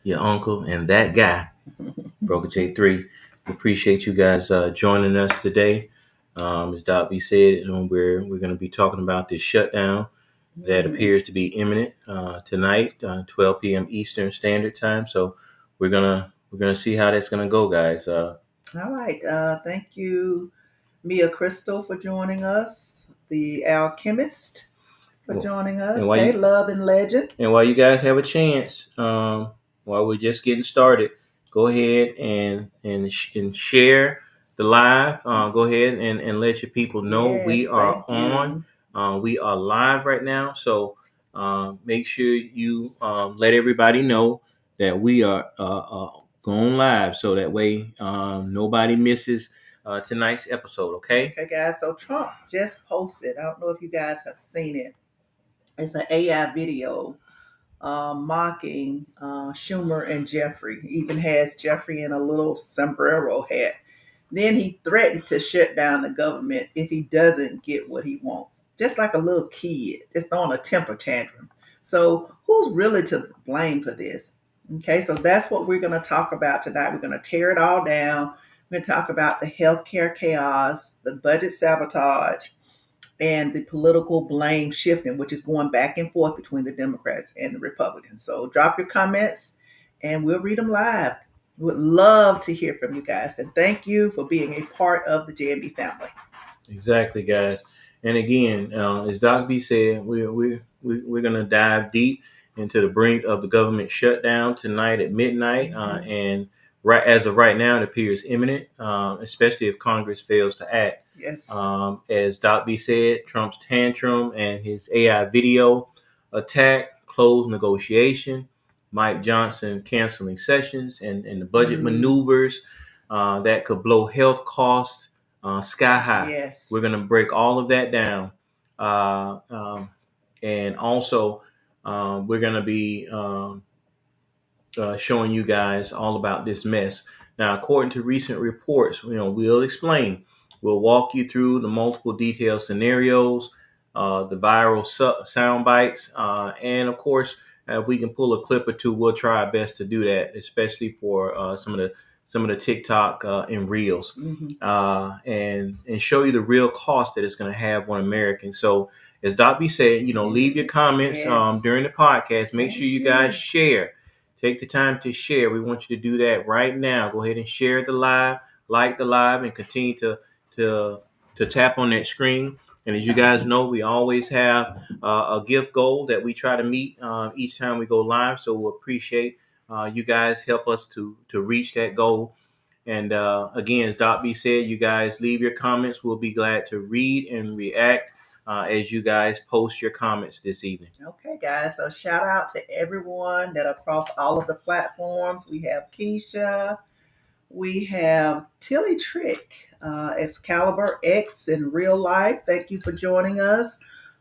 your uncle, and that guy, Broker J3. We appreciate you guys joining us today. As Doc B said, we're going to be talking about this shutdown that appears to be imminent tonight, 12 p.m. Eastern Standard Time. So we're gonna see how that's gonna go, guys. All right. Thank you, Mia Crystal, for joining us, the alchemist for joining And us. while Hey, you Love and Legend. and while you guys have a chance, while we're just getting started, go ahead and share the live. Go ahead and let your people know we Yes, are thank on. you. We are live right now, so make sure you let everybody know that we are going live, so that way nobody misses tonight's episode. Okay. Okay, guys. So Trump just posted. I don't know if you guys have seen it. It's an AI video mocking Schumer and Jeffrey. He even has Jeffrey in a little sombrero hat. Then he threatened to shut down the government if he doesn't get what he wants. Just like a little kid, just throwing a temper tantrum. So who's really to blame for this? Okay, so that's what we're going to talk about tonight. We're going to tear it all down. We're going to talk about the healthcare chaos, the budget sabotage, and the political blame shifting, which is going back and forth between the Democrats and the Republicans. So drop your comments and we'll read them live. We would love to hear from you guys. And thank you for being a part of the JMB family. Exactly, guys. And again, as Doc B said, we're going to dive deep into the brink of the government shutdown tonight at midnight. And right as of right now, it appears imminent, especially if Congress fails to act. Yes. As Doc B said, Trump's tantrum and his AI video attack, closed negotiation, Mike Johnson canceling sessions, and the budget maneuvers that could blow health costs sky high. Yes. We're going to break all of that down. Uh, um, and also, we're going to be showing you guys all about this mess. Now, according to recent reports, we'll explain. We'll walk you through the multiple detailed scenarios, the viral sound bites, and of course, if we can pull a clip or two, we'll try our best to do that, especially for some of the TikTok and Reels, and show you the real cost that it's going to have on Americans. So, as Doc B said, leave your comments during the podcast. Make sure you guys share. Take the time to share. We want you to do that right now. Go ahead and share the live, like the live, and continue to tap on that screen. And as you guys know, we always have a gift goal that we try to meet each time we go live. So we'll appreciate you guys help us to reach that goal. And again, as Doc B said, you guys leave your comments. We'll be glad to read and react as you guys post your comments this evening. Okay, guys. So shout out to everyone that across all of the platforms. We have Keisha. We have Tilly Trick, Excalibur X in real life. Thank you for joining us.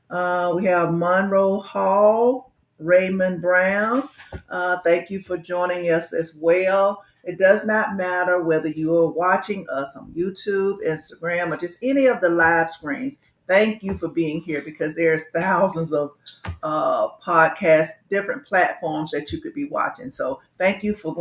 We have Monroe Hall, Raymond Brown. Thank you for joining us as well. It does not matter whether you are watching us on YouTube, Instagram, or just any of the live screens. Thank you for being here because there's thousands of podcasts, different platforms that you could be watching. So thank you for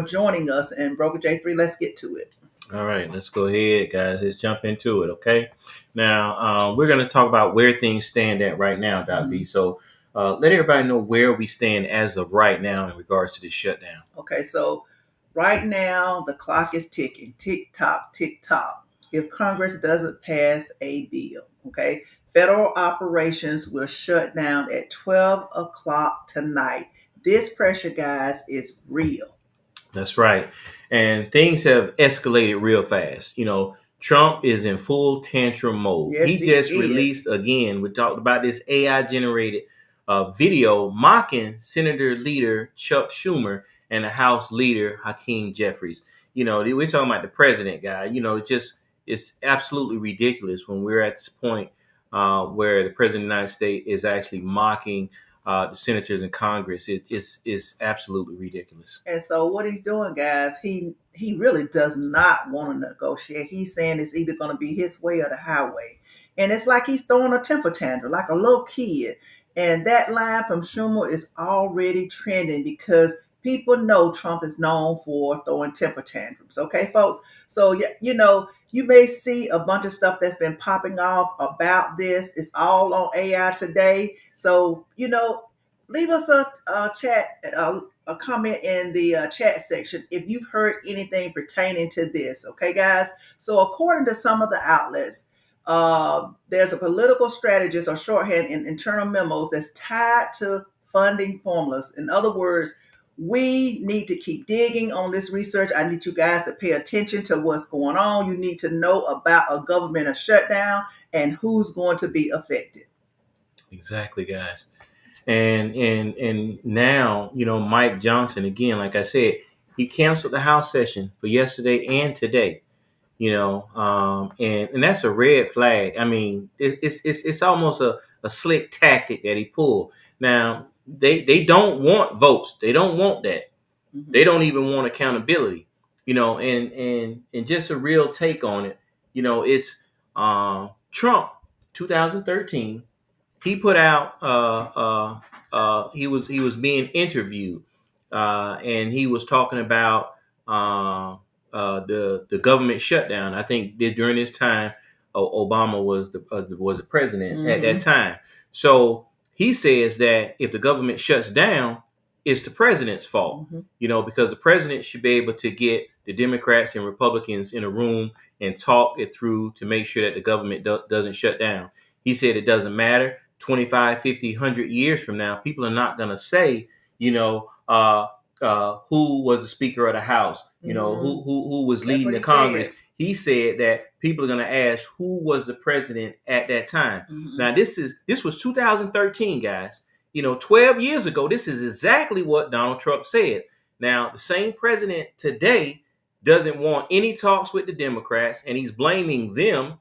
joining us. And Broker J3, let's get to it. All right, let's go ahead, guys. Let's jump into it, okay? Now, we're going to talk about where things stand at right now, Doc B. So let everybody know where we stand as of right now in regards to this shutdown. Okay, so right now the clock is ticking. Tick tock, tick tock. If Congress doesn't pass a bill, okay, federal operations will shut down at 12 o'clock tonight. This pressure, guys, is real. That's right. And things have escalated real fast. Trump is in full tantrum mode. Yes, he just is. released again. We talked about this AI generated video mocking Senator Leader Chuck Schumer and the House Leader Hakeem Jeffries. We're talking about the president guy. It's absolutely ridiculous when we're at this point where the president of the United States is actually mocking the senators in Congress. It's absolutely ridiculous. And so what he's doing, guys, he really does not want to negotiate. He's saying it's either going to be his way or the highway. And it's like he's throwing a temper tantrum like a little kid. And that line from Schumer is already trending because People know Trump is known for throwing temper tantrums. Okay, folks. So you may see a bunch of stuff that's been popping off about this. It's all on AI today. So leave us a chat, a comment in the chat section if you've heard anything pertaining to this. Okay, guys. So according to some of the outlets, there's a political strategist or shorthand in internal memos that's tied to funding formulas. In other words, we need to keep digging on this research. I need you guys to pay attention to what's going on. You need to know about a governmental shutdown and who's going to be affected. Exactly, guys. And now, Mike Johnson, again, like I said, he canceled the House session for yesterday and today. And that's a red flag. I mean, it's almost a slick tactic that he pulled. Now they don't want votes. They don't want that. They don't even want accountability. And just a real take on it. It's Trump, 2013. He put out he was being interviewed, and he was talking about the government shutdown. I think that during this time, Obama was the president at that time. So he says that if the government shuts down, it's the president's fault. Because the president should be able to get the Democrats and Republicans in a room and talk it through to make sure that the government doesn't shut down. He said it doesn't matter. 25, 50, 100 years from now, people are not going to say, who was the Speaker of the House, who was leading the Congress. Said. He said that people are going to ask who was the president at that time. Now, this was 2013, guys. 12 years ago, this is exactly what Donald Trump said. Now, the same president today doesn't want any talks with the Democrats, and he's blaming them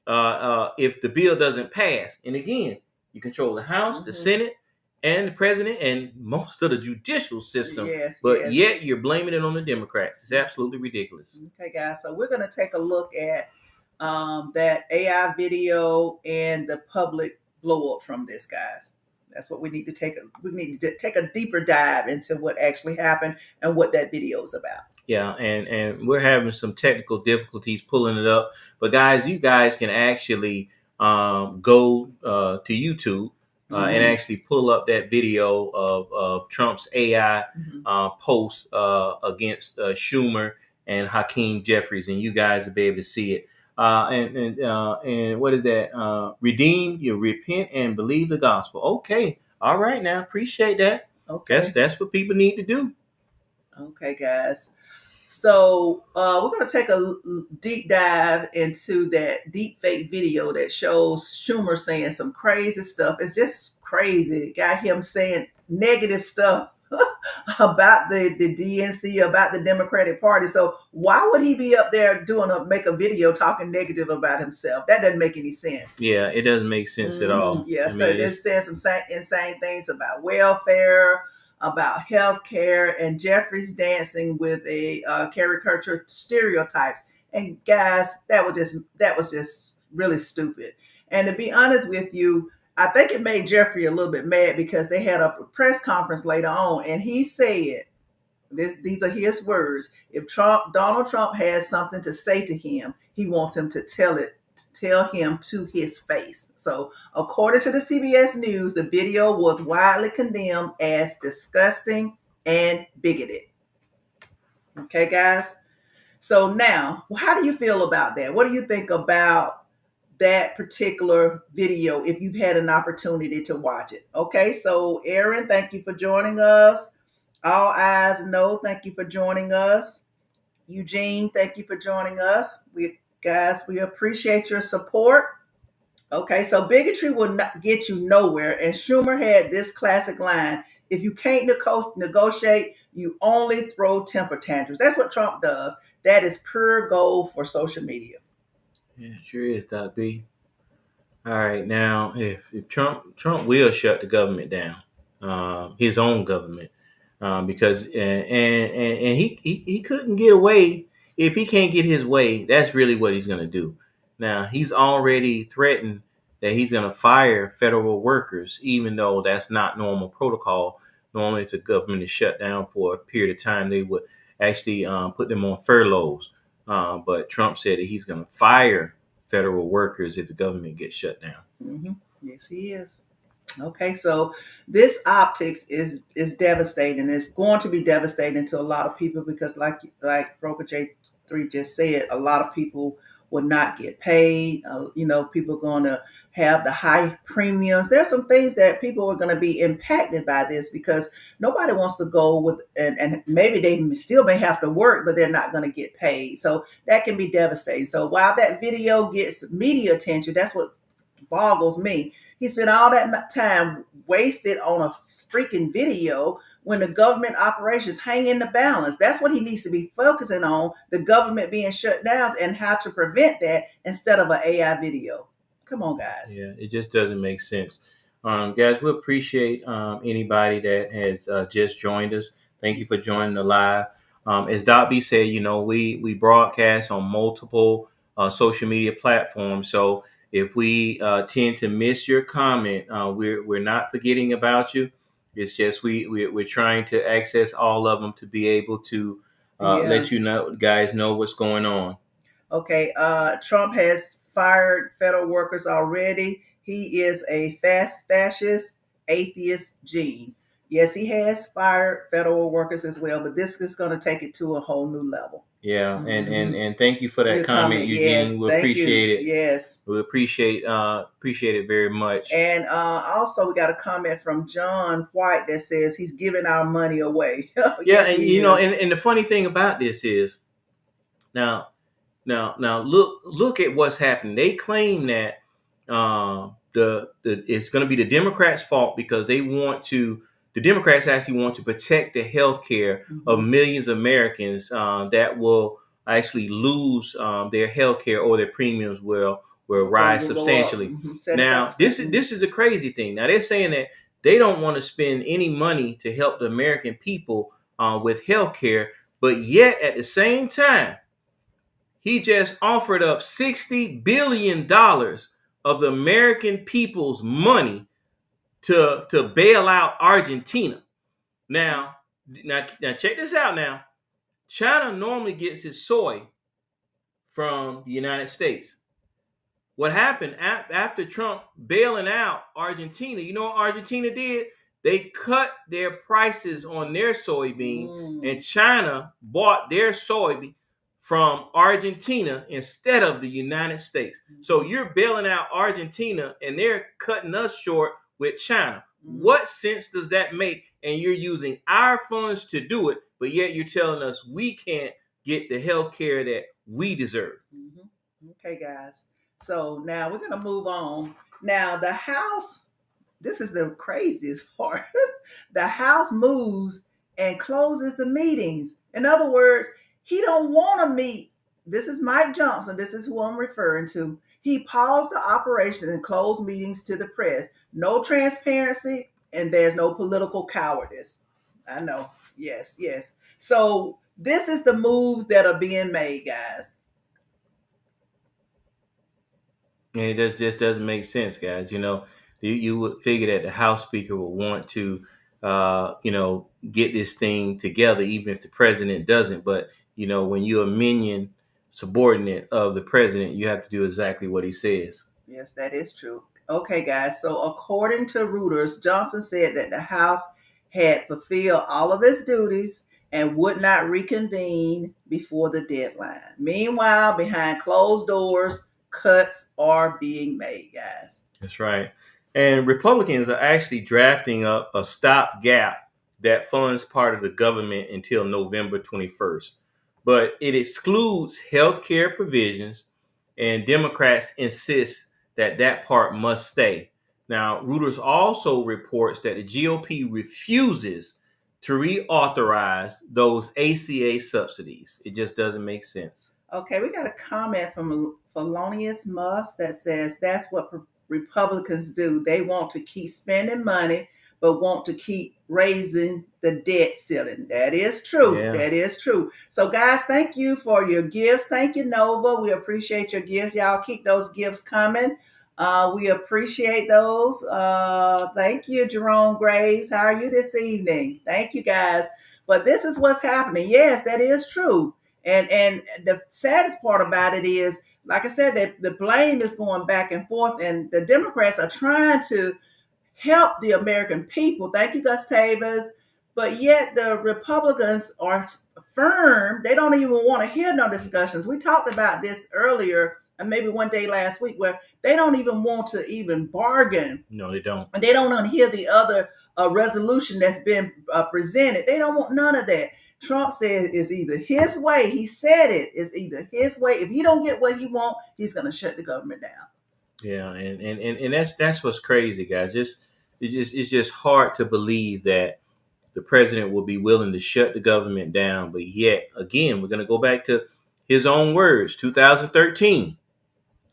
if the bill doesn't pass. And again, you control the House, the Senate, and the president, and most of the judicial system. But yet you're blaming it on the Democrats. It's absolutely ridiculous. Okay, guys. So we're going to take a look at that AI video and the public blow up from this, guys. That's what we need to take. We need to take a deeper dive into what actually happened and what that video is about. Yeah, and we're having some technical difficulties pulling it up. But guys, you guys can actually go to YouTube and actually pull up that video of Trump's AI post against Schumer and Hakeem Jeffries, and you guys will be able to see it. And what is that? Redeem, you repent and believe the gospel. Okay, all right, now appreciate that. Okay, that's what people need to do. Okay, guys. So we're going to take a deep dive into that deep fake video that shows Schumer saying some crazy stuff. It's just crazy. Got him saying negative stuff about the DNC, about the Democratic Party. So why would he be up there make a video talking negative about himself? That doesn't make any sense. Yeah, it doesn't make sense at all. Yeah, so they're saying some insane things about welfare, about healthcare, and Jeffries dancing with a caricature stereotypes. And guys, that was just really stupid. And to be honest with you, I think it made Jeffrey a little bit mad because they had a press conference later on, and he said, these are his words: if Donald Trump has something to say to him, he wants him to tell him to his face. So according to the CBS News, the video was widely condemned as disgusting and bigoted. Okay, guys. So now, how do you feel about that? What do you think about that particular video if you've had an opportunity to watch it? Okay, so Aaron, thank you for joining us. All Eyes Know, thank you for joining us. Eugene, thank you for joining us. We appreciate your support. Okay, so bigotry will not get you nowhere. And Schumer had this classic line: if you can't negotiate, you only throw temper tantrums. That's what Trump does. That is pure gold for social media. Yeah, it sure is, Doc B. All right, now if Trump will shut the government down, his own government, because and he couldn't get away. If he can't get his way, that's really what he's going to do. Now he's already threatened that he's going to fire federal workers, even though that's not normal protocol. Normally, if the government is shut down for a period of time, they would actually put them on furloughs. But Trump said that he's going to fire federal workers if the government gets shut down. Mm-hmm. Yes, he is. Okay, so this optics is devastating. It's going to be devastating to a lot of people because, like Broker J3 just said, a lot of people will not get paid. People are going to have the high premiums. There's some things that people are going to be impacted by this because nobody wants to go with, and maybe they still may have to work, but they're not going to get paid. So that can be devastating. So while that video gets media attention, that's what boggles me. He spent all that time wasted on a freaking video when the government operations hang in the balance. That's what he needs to be focusing on, the government being shut down and how to prevent that instead of an AI video. Come on, guys. Yeah, it just doesn't make sense. Guys, we appreciate anybody that has just joined us. Thank you for joining the live. As Dot B said, we broadcast on multiple social media platforms. So if we tend to miss your comment, we're not forgetting about you. It's just we're trying to access all of them to be able to Yeah. let you know, guys, know what's going on. Okay, Trump has fired federal workers already. He is a fascist, atheist gene. Yes, he has fired federal workers as well, but this is going to take it to a whole new level. Yeah, and Mhm. and thank you for that Your comment, comment, yes, Eugene. We thank you. appreciate it. Yes. We appreciate it very much. And also, we got a comment from John White that says he's giving our money away. Yeah, Yes, and he is. and the funny thing about this is now look at what's happening. They claim that the it's going to be the Democrats' fault because the Democrats actually want to protect the health care of millions of Americans that will actually lose their health care, or their premiums will rise substantially. Now this is the crazy thing. Now they're saying that they don't want to spend any money to help the American people with health care, but yet at the same time he just offered up $60 billion of the American people's money to bail out Argentina. Now check this out now. China normally gets its soy from the United States. What happened after Trump bailing out Argentina? You know what Argentina did? They cut their prices on their soybean, and China bought their soybean from Argentina instead of the United States. So you're bailing out Argentina, and they're cutting us short with China. What sense does that make? And you're using our funds to do it, but yet you're telling us we can't get the health care that we deserve. Okay, guys. So now we're going to move on. Now, the House, this is the craziest part. The House moves and closes the meetings. In other words, he don't want to meet. This is Mike Johnson. This is who I'm referring to. He paused the operation and closed meetings to the press. No transparency, and there's no political cowardice. I know. Yes, yes. So this is the moves that are being made, guys. And it just doesn't make sense, guys. You would figure that the House Speaker would want to, get this thing together, even if the president doesn't. But when you're a minion subordinate of the president, you have to do exactly what he says. Yes, that is true. Okay, guys. So according to Reuters, Johnson said that the House had fulfilled all of its duties and would not reconvene before the deadline. Meanwhile, behind closed doors, cuts are being made, guys. That's right. And Republicans are actually drafting up a stopgap that funds part of the government until November 21st. But it excludes health care provisions, and Democrats insist that that part must stay. Now, Reuters also reports that the GOP refuses to reauthorize those ACA subsidies. It just doesn't make sense. Okay, we got a comment from Felonious Musk that says that's what Republicans do. They want to keep spending money, but want to keep raising the debt ceiling. That is true. Yeah. That is true. So, guys, thank you for your gifts. Thank you, Nova. We appreciate your gifts. Y'all keep those gifts coming. We appreciate those. Thank you, Jerome Graves. How are you this evening? Thank you, guys. But this is what's happening. Yes, that is true. And the saddest part about it is, like I said, that the blame is going back and forth, and the Democrats are trying to help the American people. Thank you, Gustavus. But yet the Republicans are firm. They don't even want to hear no discussions. We talked about this earlier, and maybe one day last week, where they don't even want to even bargain. No, they don't. And they don't want to hear the other resolution that's been presented. They don't want none of that. Trump said it's either his way. He said it. It's either his way. If he don't get what he want, he's going to shut the government down. Yeah, and that's what's crazy, guys. It's just hard to believe that the president will be willing to shut the government down, but yet again, we're going to go back to his own words, 2013.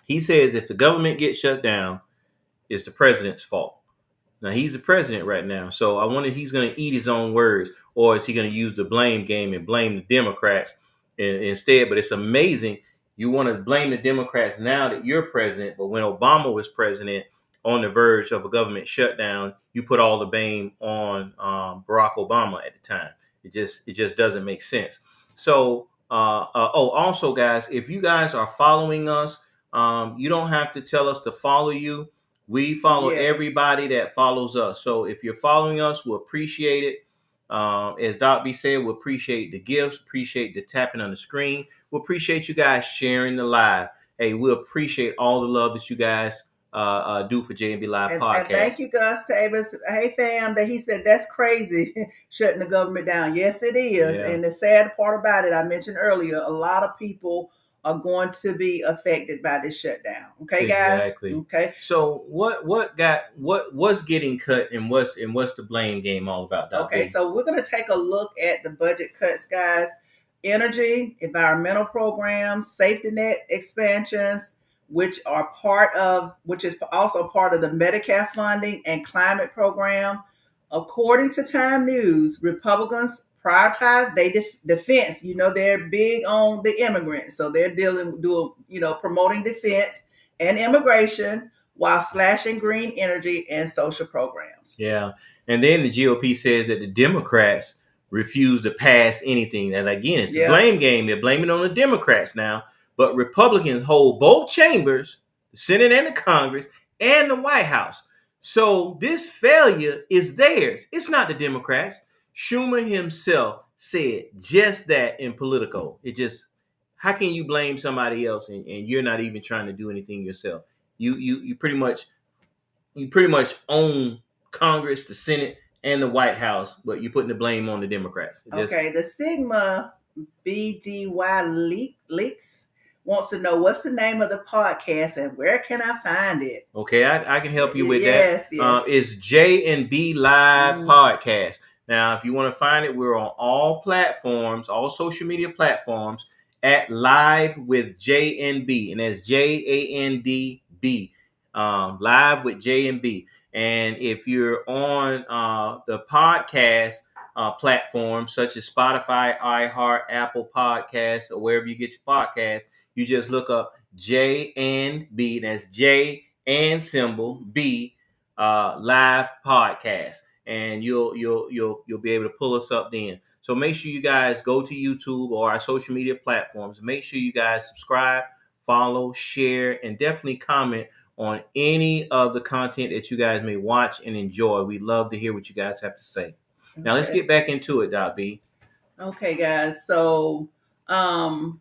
He says if the government gets shut down, it's the president's fault. Now he's the president right now, so I wonder if he's going to eat his own words, or is he going to use the blame game and blame the Democrats instead? But it's amazing you want to blame the Democrats now that you're president, but when Obama was president, on the verge of a government shutdown, you put all the blame on Barack Obama at the time. It just doesn't make sense. So also, guys, if you guys are following us, you don't have to tell us to follow you. We follow everybody that follows us. So if you're following us, we'll appreciate it. As Doc B said, we'll appreciate the gifts, appreciate the tapping on the screen. We'll appreciate you guys sharing the live. Hey, we'll appreciate all the love that you guys do for JNB Live Podcast. And thank you, Gus Tavis. Hey, fam, that he said that's crazy, shutting the government down. Yes, it is. Yeah. And the sad part about it, I mentioned earlier, a lot of people are going to be affected by this shutdown. Okay, guys. Exactly. Okay. So what's getting cut, and what's the blame game all about, Doc Okay, B? so we're going to take a look at the budget cuts, guys. Energy, environmental programs, safety net expansions, which is also part of the Medicare funding and climate program. According to Time News, Republicans prioritize their defense. You know, they're big on the immigrants, so they're promoting defense and immigration while slashing green energy and social programs. Yeah, and then the GOP says that the Democrats refuse to pass anything. And again, it's a blame game. They're blaming on the Democrats now. But Republicans hold both chambers, the Senate and the Congress, and the White House. So this failure is theirs. It's not the Democrats. Schumer himself said just that in Politico. How can you blame somebody else and you're not even trying to do anything yourself? You pretty much own Congress, the Senate, and the White House, but you're putting the blame on the Democrats. Okay, the Sigma BDY Leaks wants to know what's the name of the podcast and where can I find it? Okay, I can help you with that. Yes. It's J&B Live Podcast. Now, if you want to find it, we're on all platforms, all social media platforms at Live with JNB, and that's JANDB. Live with JNB. And if you're on the podcast platforms such as Spotify, iHeart, Apple Podcasts, or wherever you get your podcasts, you just look up J and B. That's J and symbol B Live Podcast, and you'll be able to pull us up then. So make sure you guys go to YouTube or our social media platforms. Make sure you guys subscribe, follow, share, and definitely comment on any of the content that you guys may watch and enjoy. We'd love to hear what you guys have to say. Okay. Now let's get back into it, Doc B. Okay, guys. So the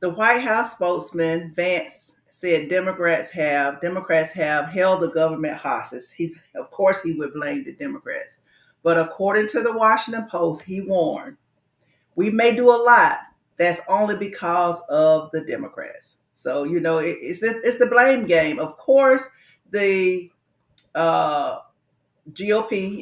White House spokesman Vance said Democrats have held the government hostage. Of course he would blame the Democrats. But according to the Washington Post, he warned, we may do a lot. That's only because of the Democrats. So, it's the blame game. Of course, the GOP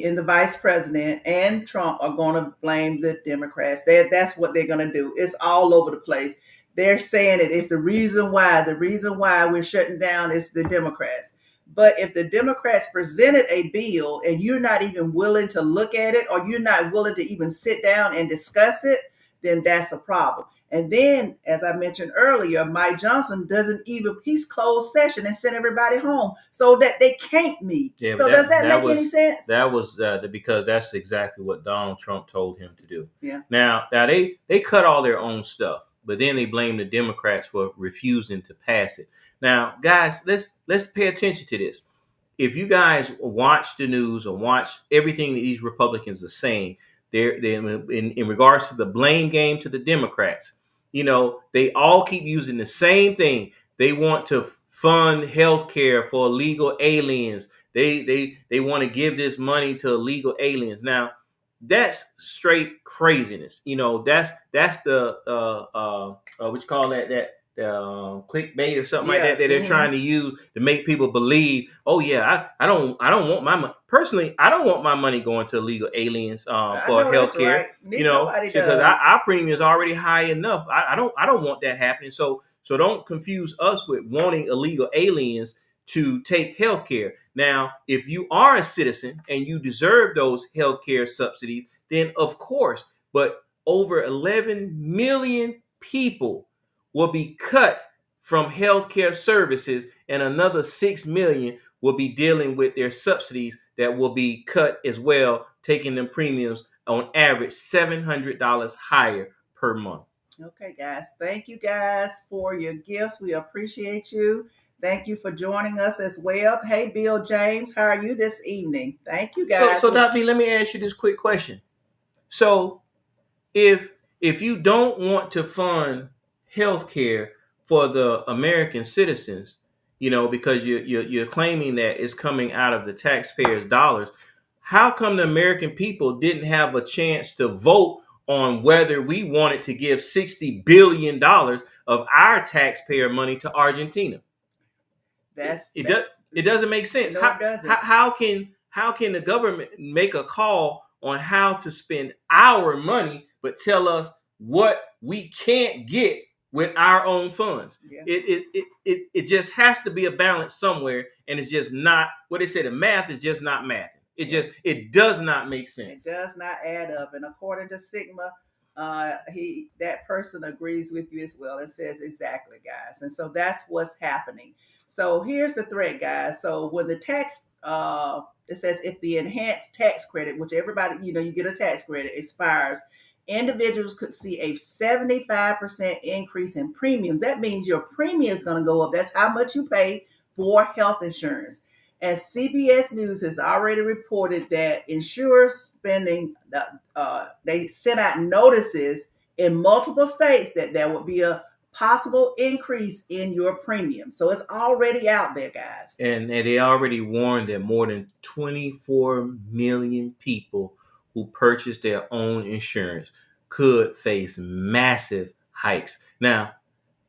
and the vice president and Trump are going to blame the Democrats. That's what they're going to do. It's all over the place. They're saying it's the reason why we're shutting down is the Democrats. But if the Democrats presented a bill and you're not even willing to look at it, or you're not willing to even sit down and discuss it, then that's a problem. And then, as I mentioned earlier, Mike Johnson doesn't even, he's closed session and sent everybody home so that they can't meet. Yeah, but So does that make any sense? That was because that's exactly what Donald Trump told him to do. Yeah. Now they cut all their own stuff, but then they blame the Democrats for refusing to pass it. Now, guys, let's pay attention to this. If you guys watch the news or watch everything that these Republicans are saying, they're in regards to the blame game to the Democrats. You know, they all keep using the same thing. They want to fund health care for illegal aliens. They want to give this money to illegal aliens. Now, that's straight craziness. You know, that's the what you call that clickbait or something like that they're trying to use to make people believe. Oh yeah, I don't want my money personally. I don't want my money going to illegal aliens for healthcare. Right. You know, because our premium is already high enough. I don't want that happening. So don't confuse us with wanting illegal aliens to take health care. Now, if you are a citizen and you deserve those health care subsidies, then of course, but over 11 million people will be cut from health care services, and another 6 million will be dealing with their subsidies that will be cut as well, taking them premiums on average $700 higher per month. Okay, guys. Thank you guys for your gifts. We appreciate you. Thank you for joining us as well. Hey, Bill James, how are you this evening? Thank you, guys. So Dr. B, let me ask you this quick question. So if you don't want to fund health care for the American citizens, you know, because you're claiming that it's coming out of the taxpayers' dollars, how come the American people didn't have a chance to vote on whether we wanted to give $60 billion of our taxpayer money to Argentina? It doesn't make sense. No, it doesn't. How can the government make a call on how to spend our money but tell us what we can't get with our own funds? Yeah. It just has to be a balance somewhere, and it's just not what they say. The math is just not math. It does not make sense. It does not add up. And according to Sigma, that person agrees with you as well. It says exactly, guys. And so that's what's happening. So here's the thread, guys. So when the tax, it says if the enhanced tax credit, which everybody, you get a tax credit, expires, individuals could see a 75% increase in premiums. That means your premium is going to go up. That's how much you pay for health insurance. As CBS News has already reported that insurers spending, they sent out notices in multiple states that there would be a possible increase in your premium. So it's already out there, guys. And they already warned that more than 24 million people who purchased their own insurance could face massive hikes. Now,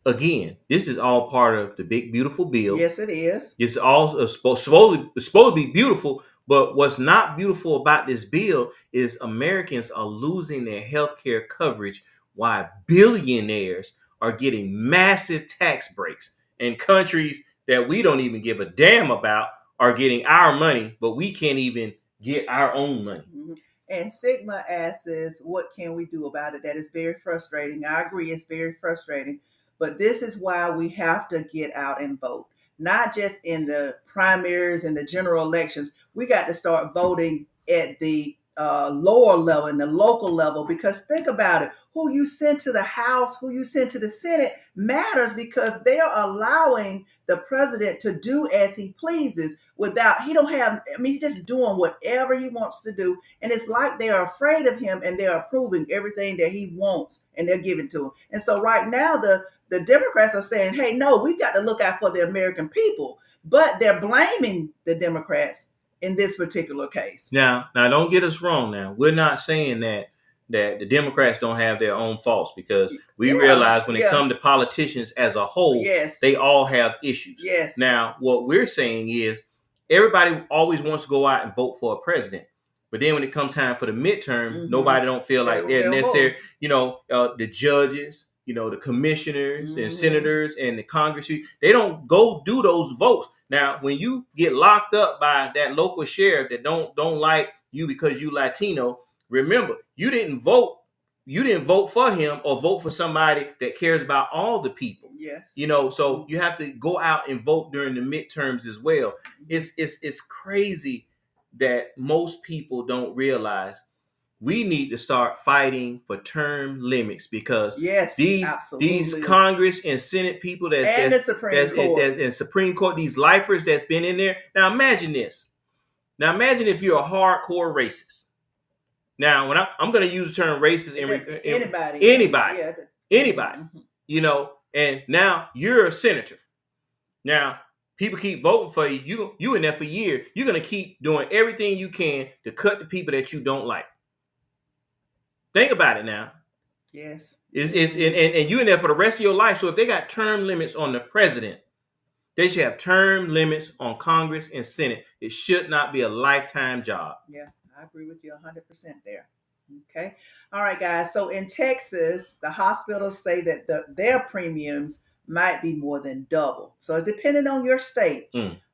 again, this is all part of the big, beautiful bill. Yes, it is. It's all supposed to be beautiful, but what's not beautiful about this bill is Americans are losing their health care coverage while billionaires are getting massive tax breaks, and countries that we don't even give a damn about are getting our money, but we can't even get our own money. Mm-hmm. And Sigma asks, what can we do about it? That is very frustrating. I agree, it's very frustrating. But this is why we have to get out and vote. Not just in the primaries and the general elections. We got to start voting at the lower level, in the local level, because think about it. Who you send to the House, who you send to the Senate matters, because they are allowing the president to do as he pleases he's just doing whatever he wants to do. And it's like they are afraid of him and they're approving everything that he wants and they're giving to him. And so right now, the Democrats are saying, hey, no, we've got to look out for the American people. But they're blaming the Democrats in this particular case. Now, don't get us wrong. Now, we're not saying that the Democrats don't have their own faults, because we realize when it comes to politicians as a whole, they all have issues. Yes. Now, what we're saying is everybody always wants to go out and vote for a president. But then when it comes time for the midterm, nobody don't feel like they're necessary. The judges, the commissioners and senators and the Congress, they don't go do those votes. Now, when you get locked up by that local sheriff that don't like you because you Latino, remember, you didn't vote. you didn't vote for him or vote for somebody that cares about all the people. Yes. So you have to go out and vote during the midterms as well. It's crazy that most people don't realize we need to start fighting for term limits, because yes, these Congress and Senate people and the Supreme Court and Supreme Court, these lifers that's been in there. Now imagine this. Now imagine if you're a hardcore racist. Now when I'm going to use the term racist anybody, and now you're a senator. Now people keep voting for you. You in there for years. You're going to keep doing everything you can to cut the people that you don't like. Think about it now. Yes. And you in there for the rest of your life. So if they got term limits on the president, they should have term limits on Congress and Senate. It should not be a lifetime job. Yeah, I agree with you 100% there. Okay. All right, guys. So in Texas, the hospitals say that their premiums might be more than double. So depending on your state,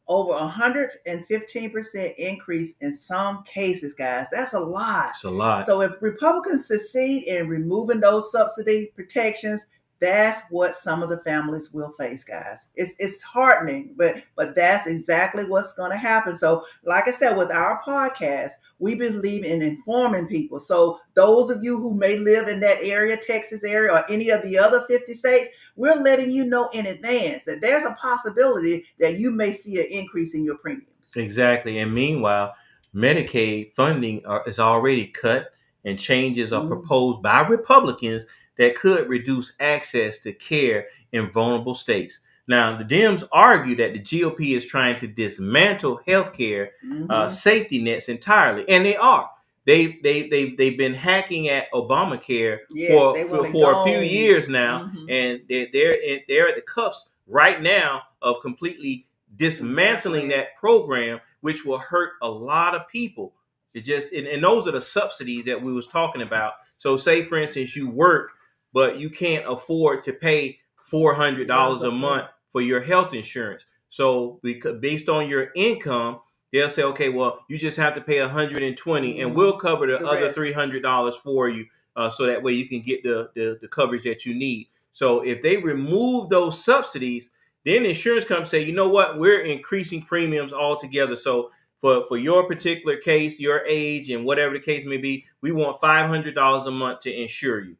over 115% increase in some cases, guys. That's a lot. It's a lot. So if Republicans succeed in removing those subsidy protections, that's what some of the families will face, guys. It's heartening, but that's exactly what's going to happen. So, like I said, with our podcast, we believe in informing people. So those of you who may live in that area, Texas area, or any of the other 50 states, we're letting you know in advance that there's a possibility that you may see an increase in your premiums. Exactly. And meanwhile, Medicaid funding is already cut, and changes are proposed by Republicans that could reduce access to care in vulnerable states. Now, the Dems argue that the GOP is trying to dismantle healthcare safety nets entirely, and they are. They've been hacking at Obamacare for a few years now, and they're at the cuffs right now of completely dismantling that program, which will hurt a lot of people. And those are the subsidies that we was talking about. So, say for instance, you work, but you can't afford to pay $400 a month for your health insurance. So, based on your income, they'll say, okay, well, you just have to pay $120, and we'll cover the other $300 for you, so that way you can get the coverage that you need. So, if they remove those subsidies, then the insurance company say, you know what, we're increasing premiums altogether. So for your particular case, your age, and whatever the case may be, we want $500 a month to insure you.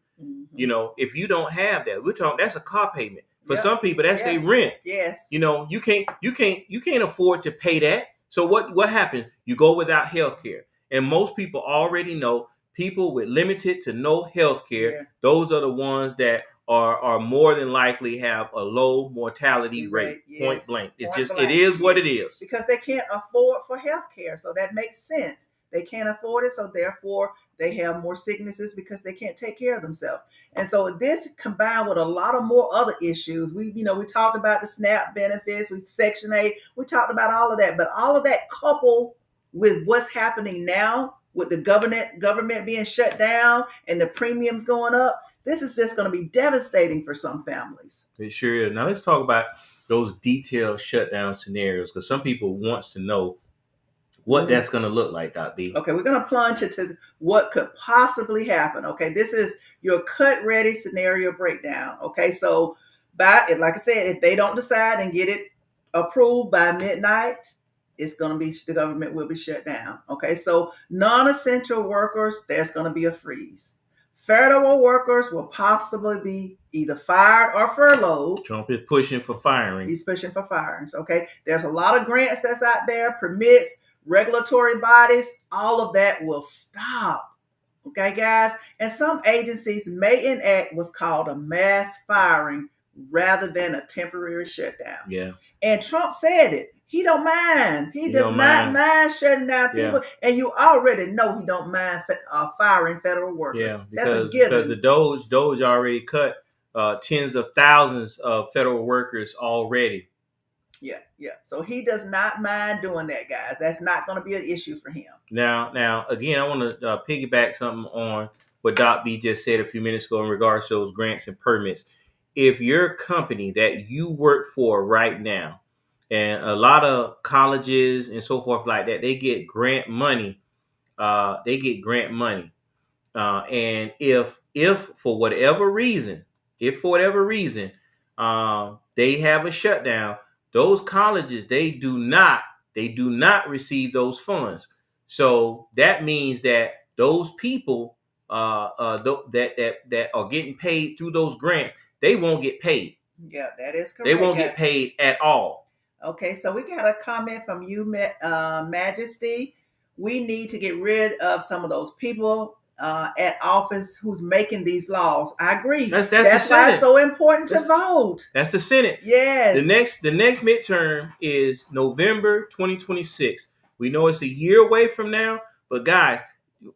If you don't have that, we're talking, that's a car payment. For some people, that's their rent. Yes. You can't afford to pay that. So what happens? You go without health care. And most people already know people with limited to no health care, those are the ones that are more than likely have a low mortality rate. Point blank. It is what it is. Because they can't afford for health care. So that makes sense. They can't afford it. So therefore, they have more sicknesses because they can't take care of themselves. And so this combined with a lot of more other issues. We talked about the SNAP benefits, Section 8, we talked about all of that. But all of that coupled with what's happening now with the government being shut down and the premiums going up, this is just going to be devastating for some families. It sure is. Now let's talk about those detailed shutdown scenarios, because some people want to know what that's going to look like, Dr. B. Okay, we're going to plunge into what could possibly happen. Okay, this is your cut-ready scenario breakdown. Okay, so like I said, if they don't decide and get it approved by midnight, the government will be shut down. Okay, so non-essential workers, there's going to be a freeze. Federal workers will possibly be either fired or furloughed. Trump is pushing for firing. He's pushing for firings. Okay, there's a lot of grants that's out there, permits, regulatory bodies, all of that will stop. Okay, guys? And some agencies may enact what's called a mass firing rather than a temporary shutdown. Yeah. And Trump said it. He don't mind. He does not mind shutting down people. Yeah. And you already know he don't mind firing federal workers. Yeah, because the Doge already cut tens of thousands of federal workers already. Yeah. So he does not mind doing that, guys. That's not going to be an issue for him. Now, again, I want to piggyback something on what Doc B just said a few minutes ago in regards to those grants and permits. If your company that you work for right now, and a lot of colleges and so forth like that, they get grant money. And if for whatever reason, they have a shutdown, those colleges they do not receive those funds. So that means that those people that are getting paid through those grants, they won't get paid. Yeah, that is They correct. won't get paid at all. Okay, so we got a comment from you, Majesty. We need to get rid of some of those people at office who's making these laws. I agree. That's the why Senate. It's so important That's- to vote. That's the Senate. Yes. The next midterm is November 2026. We know it's a year away from now, but guys,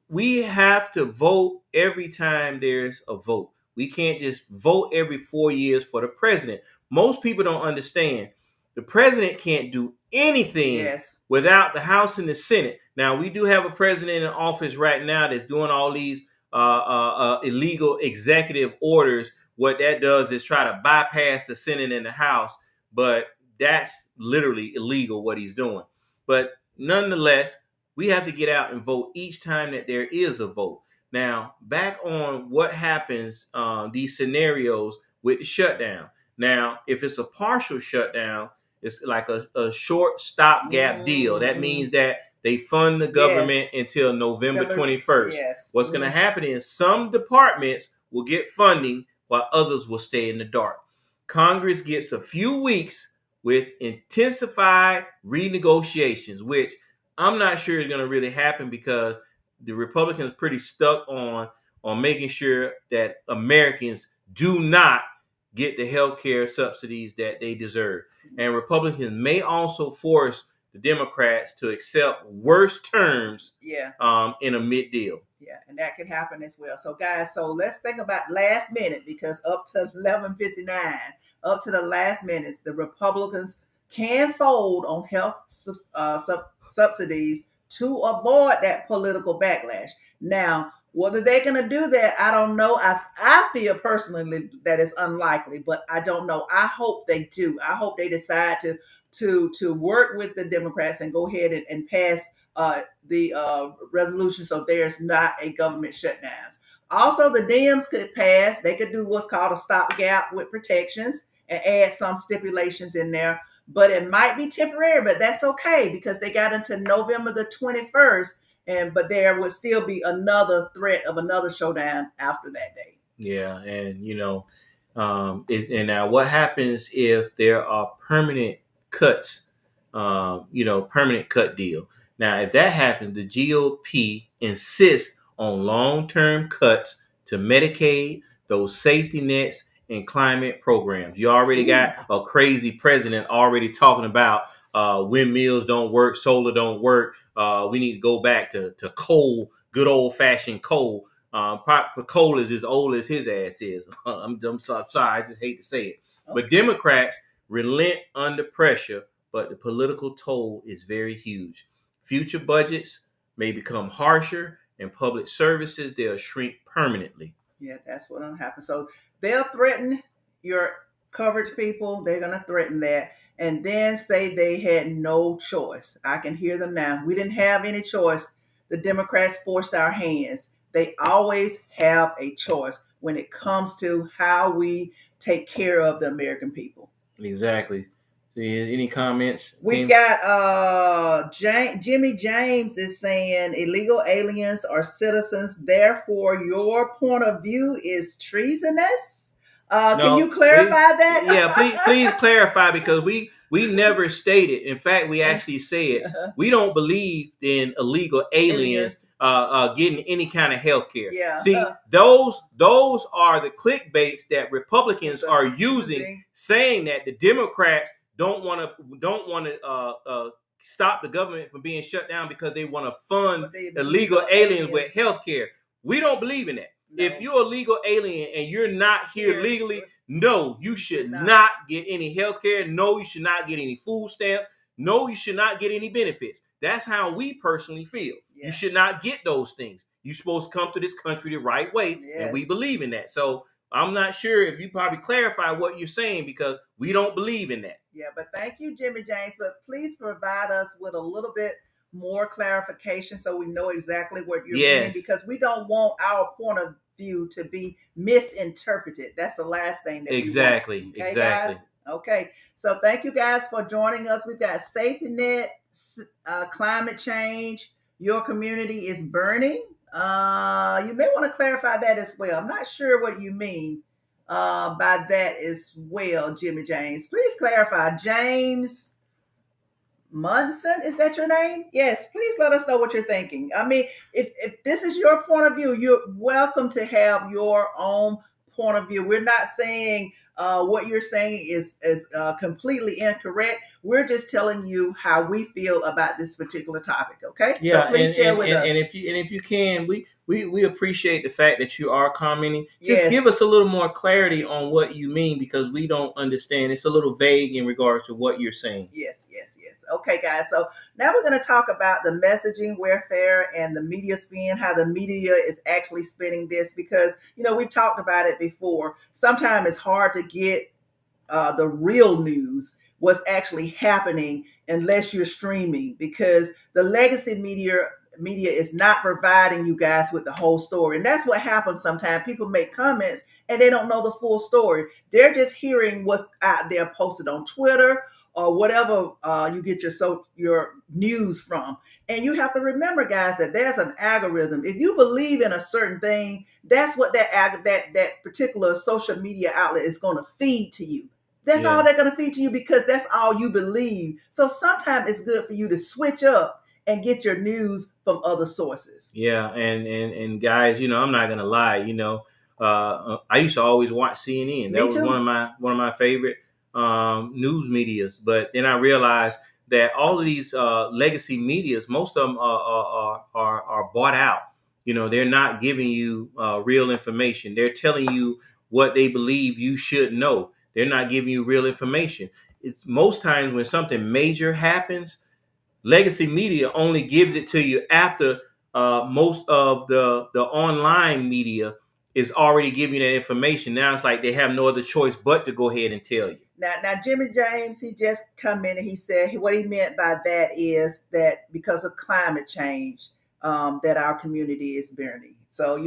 we have to vote every time there's a vote. We can't just vote every 4 years for the president. Most people don't understand. The president can't do anything without the House and the Senate. Now, we do have a president in office right now that's doing all these illegal executive orders. What that does is try to bypass the Senate and the House, but that's literally illegal what he's doing. But nonetheless, we have to get out and vote each time that there is a vote. Now, back on what happens, these scenarios with the shutdown. Now, if it's a partial shutdown, it's like a short stopgap deal. That means that they fund the government until November 21st. What's going to happen is some departments will get funding while others will stay in the dark. Congress gets a few weeks with intensified renegotiations, which I'm not sure is going to really happen because the Republicans are pretty stuck on making sure that Americans do not get the health care subsidies that they deserve. And Republicans may also force the Democrats to accept worse terms in a mid-deal. Yeah, and that could happen as well. So, guys, let's think about last minute, because up to 11:59, up to the last minutes, the Republicans can fold on health subsidies to avoid that political backlash. Now, whether they're going to do that, I don't know. I feel personally that it's unlikely, but I don't know. I hope they do. I hope they decide to work with the Democrats and go ahead and pass the resolution so there's not a government shutdowns. Also, the Dems could pass. They could do what's called a stopgap with protections and add some stipulations in there. But it might be temporary, but that's okay because they got into November the 21st, but there would still be another threat of another showdown after that day. Yeah, and and now what happens if there are permanent cuts? Permanent cut deal. Now, if that happens, the GOP insists on long-term cuts to Medicaid, those safety nets, and climate programs. You already got a crazy president already talking about windmills don't work, solar don't work. We need to go back to coal, good old-fashioned coal. Coal is as old as his ass is. I'm sorry, I just hate to say it. Okay. But Democrats relent under pressure, but the political toll is very huge. Future budgets may become harsher, and public services, they'll shrink permanently. Yeah, that's what'll happen. So they'll threaten your coverage people. They're going to threaten that and then say they had no choice. I can hear them now. We didn't have any choice. The Democrats forced our hands. They always have a choice when it comes to how we take care of the American people. Exactly. Any comments? We got Jimmy James is saying illegal aliens are citizens, therefore your point of view is treasonous. Can you clarify that? Yeah, please clarify, because we never stated. In fact, we actually said we don't believe in illegal aliens getting any kind of health care. Yeah. See, those are the clickbaits that Republicans are using, saying that the Democrats don't want to stop the government from being shut down because they want to fund illegal aliens with health care. We don't believe in that. No. If you're a legal alien and you're not here legally, no, you should not get any health care. No, you should not get any food stamps. No, you should not get any benefits. That's how we personally feel. Yeah. You should not get those things. You're supposed to come to this country the right way, and we believe in that. So I'm not sure if you probably clarify what you're saying, because we don't believe in that. Yeah, but thank you, Jimmy James. But please provide us with a little bit more clarification so we know exactly what you're meaning, Yes, because we don't want our point of view to be misinterpreted. That's the last thing that we want. exactly, Okay, guys? exactly. Okay. So thank you guys for joining us. We've got safety net, climate change, your community is burning. You may want to clarify that as well. I'm not sure what you mean by that as well, Jimmy James. Please clarify. James Munson, is that your name? Yes, please let us know what you're thinking. I mean, if this is your point of view, you're welcome to have your own point of view. We're not saying what you're saying is completely incorrect. We're just telling you how we feel about this particular topic. Okay, so Yeah, please share with us. and if you can, we appreciate the fact that you are commenting. Just Yes. give us a little more clarity on what you mean, because we don't understand. It's a little vague in regards to what you're saying. Yes, yes, yes. Okay, guys. So now we're going to talk about the messaging warfare and the media spin, how the media is actually spinning this, because, we've talked about it before. Sometimes it's hard to get the real news, what's actually happening, unless you're streaming, because the legacy media is not providing you guys with the whole story. And that's what happens sometimes. People make comments and they don't know the full story. They're just hearing what's out there posted on Twitter or whatever you get your news from. And you have to remember, guys, that there's an algorithm. If you believe in a certain thing, that's what that particular social media outlet is going to feed to you. That's all Yeah. they're going to feed to you, because that's all you believe. So sometimes it's good for you to switch up and get your news from other sources. Yeah, and guys, I'm not gonna lie. I used to always watch CNN. That Me was too. one of my favorite news medias. But then I realized that all of these legacy medias, most of them are bought out. They're not giving you real information. They're telling you what they believe you should know. They're not giving you real information. It's most times when something major happens, legacy media only gives it to you after most of the online media is already giving you that information. Now it's like they have no other choice but to go ahead and tell you. Now, Jimmy James, he just come in and he said what he meant by that is that because of climate change, that our community is burning. So,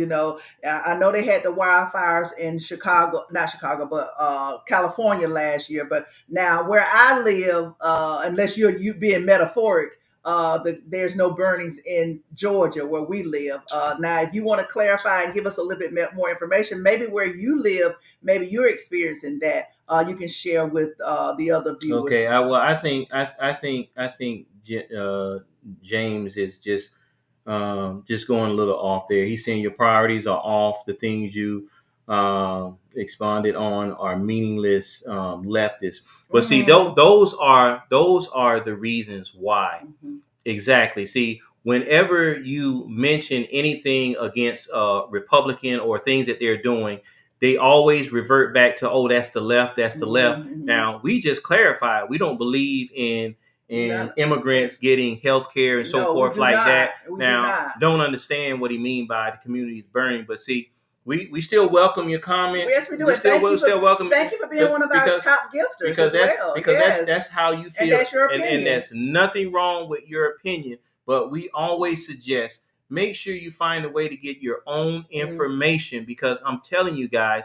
I know they had the wildfires in Chicago, not Chicago, but California last year. But now where I live, unless you being metaphoric, there's no burnings in Georgia where we live. Now, if you want to clarify and give us a little bit more information, maybe where you live, maybe you're experiencing that. You can share with the other viewers. Okay, I think James is just going a little off there. He's saying your priorities are off. The things you expanded on are meaningless, leftist. But see, those are the reasons why. Mm-hmm. Exactly. See, whenever you mention anything against Republican or things that they're doing, they always revert back to, oh, that's the left, that's the left. Mm-hmm. Now, we just clarified we don't believe in No. immigrants getting health care and so No, we forth do like not. that. We do Now, not. don't understand what he mean by the communities burning, but see, we still welcome your comments. Yes, we do. We still welcome. Thank you for being one of our top gifters because as well. that's how you feel, And that's your opinion. and there's nothing wrong with your opinion. But we always suggest make sure you find a way to get your own information, because I'm telling you guys,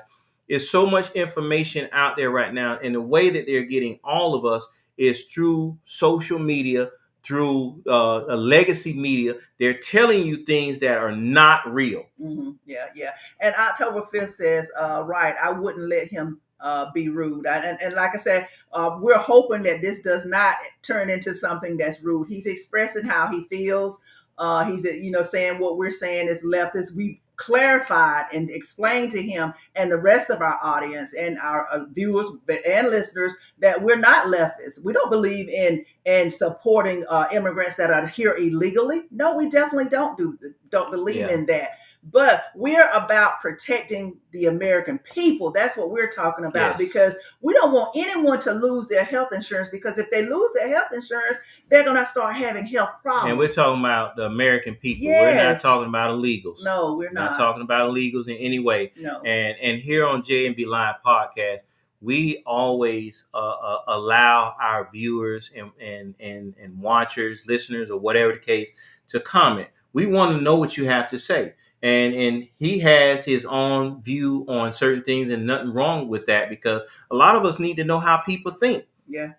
there's so much information out there right now, and the way that they're getting all of us is through social media, through a legacy media. They're telling you things that are not real. Mm-hmm. Yeah. And October 5th says, right, I wouldn't let him be rude. And like I said, we're hoping that this does not turn into something that's rude. He's expressing how he feels. He's, saying what we're saying is leftist. We clarified and explained to him and the rest of our audience and our viewers and listeners that we're not leftists. We don't believe in supporting immigrants that are here illegally. No, we definitely don't believe in that. But we're about protecting the American people. That's what we're talking about, because we don't want anyone to lose their health insurance, because if they lose their health insurance, they're going to start having health problems. And we're talking about the American people. Yes. We're not talking about illegals. No, we're not talking about illegals in any way. No. And here on J&B Live Podcast, we always allow our viewers and watchers, listeners, or whatever the case, to comment. We want to know what you have to say. And he has his own view on certain things, and nothing wrong with that, because a lot of us need to know how people think. Yeah.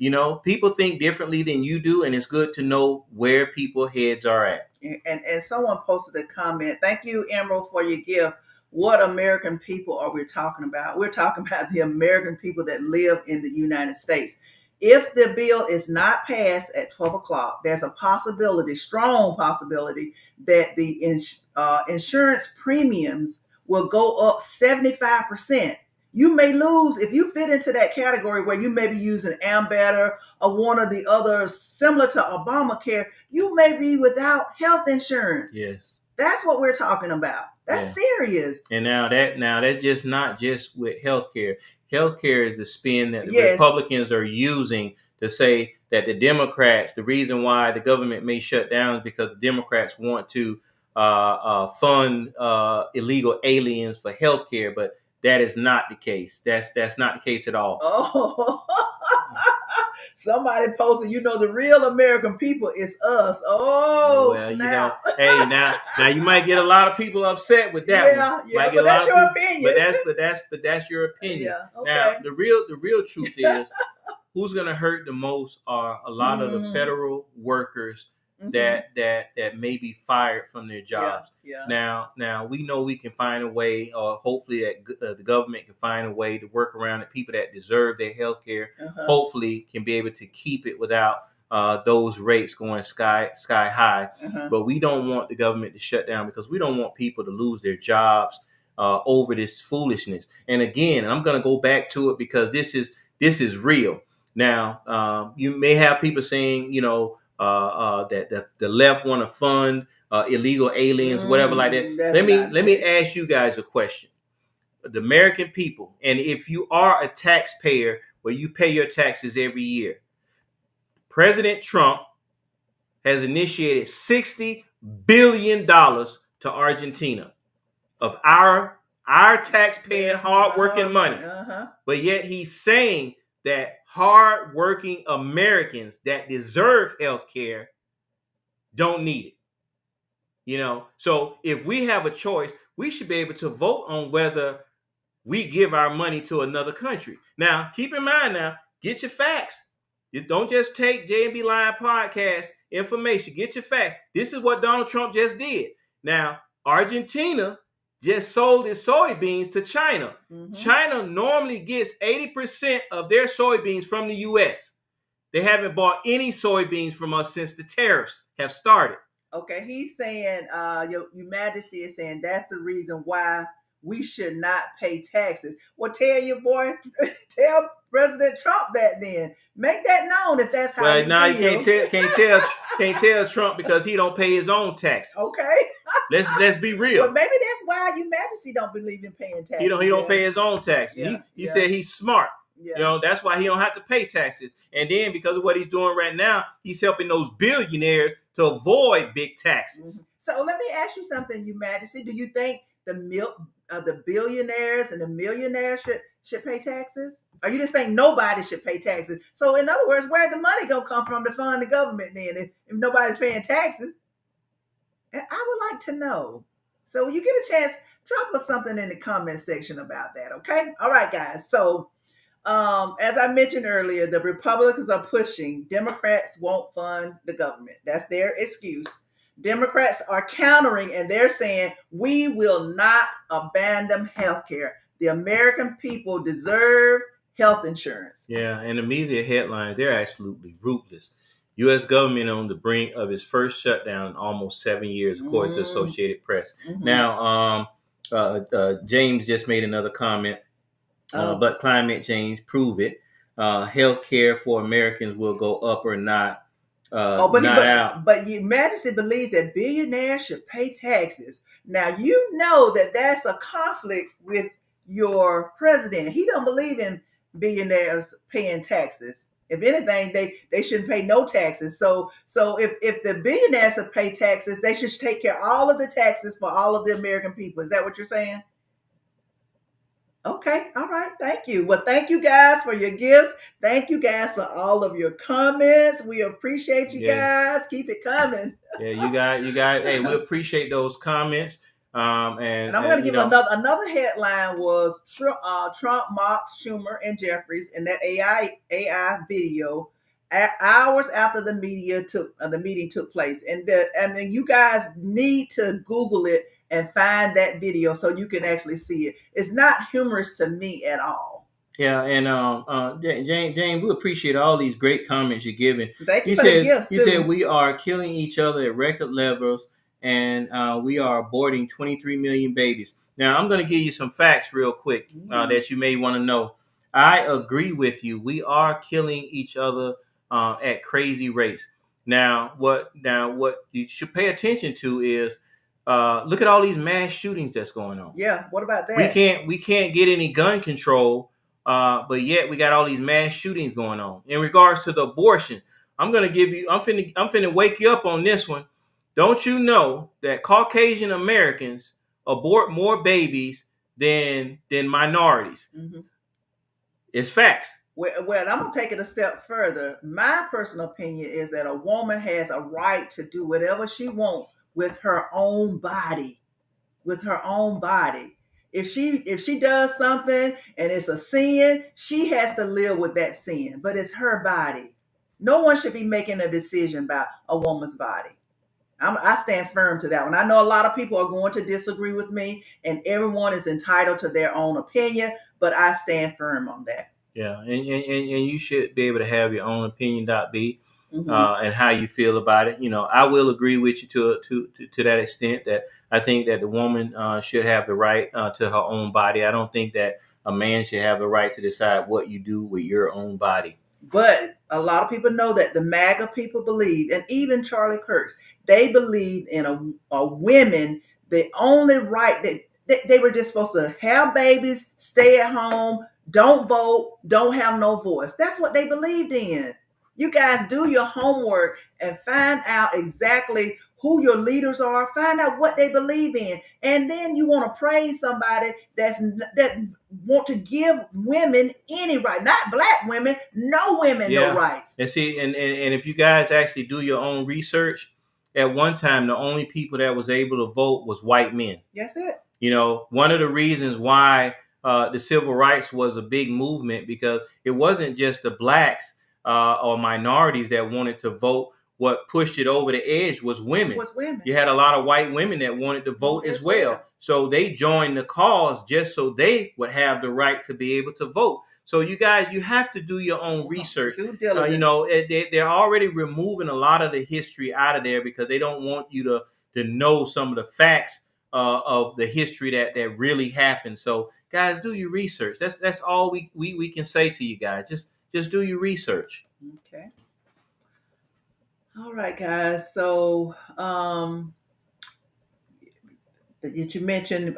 People think differently than you do, and it's good to know where people's heads are at. And someone posted a comment. Thank you, Emerald, for your gift. What American people are we talking about? We're talking about the American people that live in the United States. If the bill is not passed at 12 o'clock, there's a possibility, strong possibility, that the insurance premiums will go up 75%. You may lose if you fit into that category where you may be using Ambetter or one of the others similar to Obamacare. You may be without health insurance. Yes. That's what we're talking about. That's serious. And now that's just not just with healthcare. Healthcare is the spin that the Republicans are using to say that the Democrats, the reason why the government may shut down is because the Democrats want to fund illegal aliens for healthcare, but that is not the case. That's not the case at all. Oh. Somebody posted, the real American people is us. Oh, well, snap. Hey, now you might get a lot of people upset with that one. Yeah, but that's your opinion. But that's your opinion. Yeah, okay. Now, the real truth is, who's going to hurt the most are a lot of the federal workers that may be fired from their jobs. Yeah. Now we know we can find a way, or hopefully that the government can find a way to work around the people that deserve their health care. Hopefully can be able to keep it without those rates going sky high. But we don't want the government to shut down, because we don't want people to lose their jobs over this foolishness. And again, I'm going to go back to it, because this is real. Now, you may have people saying, that the left want to fund illegal aliens, whatever like that. Let me ask you guys a question. The American people, and if you are a taxpayer where you pay your taxes every year, President Trump has initiated $60 billion to Argentina of our taxpaying, hardworking money. But yet he's saying that hardworking Americans that deserve health care don't need it. So if we have a choice, we should be able to vote on whether we give our money to another country. Now, keep in mind, get your facts. You don't just take J&B Live podcast information. Get your facts. This is what Donald Trump just did. Now, Argentina just sold its soybeans to China. China normally gets 80% of their soybeans from the U.S. They haven't bought any soybeans from us since the tariffs have started. Okay, he's saying, Your Majesty is saying that's the reason why we should not pay taxes. Well, tell President Trump that then. Make that known if that's how you feel. Well, you can't tell Trump, because he don't pay his own taxes. Okay. Let's be real. But maybe that's why Your Majesty don't believe in paying taxes. He don't pay his own taxes. He said he's smart. Yeah. That's why he don't have to pay taxes. And then because of what he's doing right now, he's helping those billionaires to avoid big taxes. So let me ask you something, Your Majesty. Do you think the billionaires and the millionaires should pay taxes? Or you just think nobody should pay taxes? So in other words, where'd the money gonna come from to fund the government then if nobody's paying taxes? And I would like to know. So when you get a chance, drop us something in the comment section about that, okay? All right, guys. So as I mentioned earlier, the Republicans are pushing Democrats won't fund the government. That's their excuse. Democrats are countering, and they're saying we will not abandon health care. The American people deserve health insurance. Yeah, and the media headlines, they're absolutely ruthless. U.S. government on the brink of its first shutdown in almost 7 years, according to Associated Press. Now, James just made another comment, but climate change prove it. Health care for Americans will go up or not. But Your Majesty believes that billionaires should pay taxes. Now, you know that that's a conflict with your president. He don't believe in billionaires paying taxes. If anything, they shouldn't pay no taxes. So if the billionaires should pay taxes, they should take care of all of the taxes for all of the American people. Is that what you're saying? Okay, all right. Thank you. Well, thank you guys for your gifts. Thank you guys for all of your comments. We appreciate you Yes. guys. Keep it coming. Yeah, you got. Hey, we appreciate those comments. And I'm going to give another headline was Trump mocks Schumer and Jeffries in that AI video hours after the meeting took place. And then you guys need to Google it and find that video so you can actually see it. It's not humorous to me at all. Yeah, and James, we appreciate all these great comments you're giving. Thank you for the gifts you too. said we are killing each other at record levels, and we are aborting 23 million babies. Now, I'm going to give you some facts real quick that you may want to know. I agree with you. We are killing each other at crazy rates. What you should pay attention to is look at all these mass shootings that's going on. Yeah, what about that? We can't get any gun control. But yet we got all these mass shootings going on. In regards to the abortion, I'm finna wake you up on this one. Don't you know that Caucasian Americans abort more babies than minorities? Mm-hmm. It's facts. Well, I'm gonna take it a step further. My personal opinion is that a woman has a right to do whatever she wants with her own body. With her own body. If she does something and it's a sin, she has to live with that sin. But it's her body. No one should be making a decision about a woman's body. I stand firm to that one. I know a lot of people are going to disagree with me, and everyone is entitled to their own opinion, but I stand firm on that. Yeah, and you should be able to have your own opinion, B. Mm-hmm. And how you feel about it. I will agree with you to that extent that I think that the woman should have the right to her own body. I don't think that a man should have the right to decide what you do with your own body. But a lot of people know that the MAGA people believe, and even Charlie Kirk, they believe in a women, the only right that they were just supposed to have babies, stay at home, don't vote, don't have no voice. That's what they believed in. You guys do your homework and find out exactly who your leaders are, find out what they believe in, and then you want to praise somebody that want to give women any right, not black women, no women, no rights. And see, and if you guys actually do your own research, at one time the only people that was able to vote was white men. That's it. One of the reasons why the civil rights was a big movement, because it wasn't just the blacks or minorities that wanted to vote. What pushed it over the edge was women. You had a lot of white women that wanted to vote as well. So they joined the cause just so they would have the right to be able to vote. So you guys, you have to do your own research. Due diligence. They're already removing a lot of the history out of there because they don't want you to know some of the facts of the history that really happened. So guys, do your research. That's all we can say to you guys. Just do your research. Okay. All right, guys. So that you mentioned,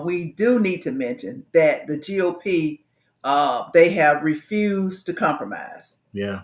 we do need to mention that the GOP, they have refused to compromise. Yeah.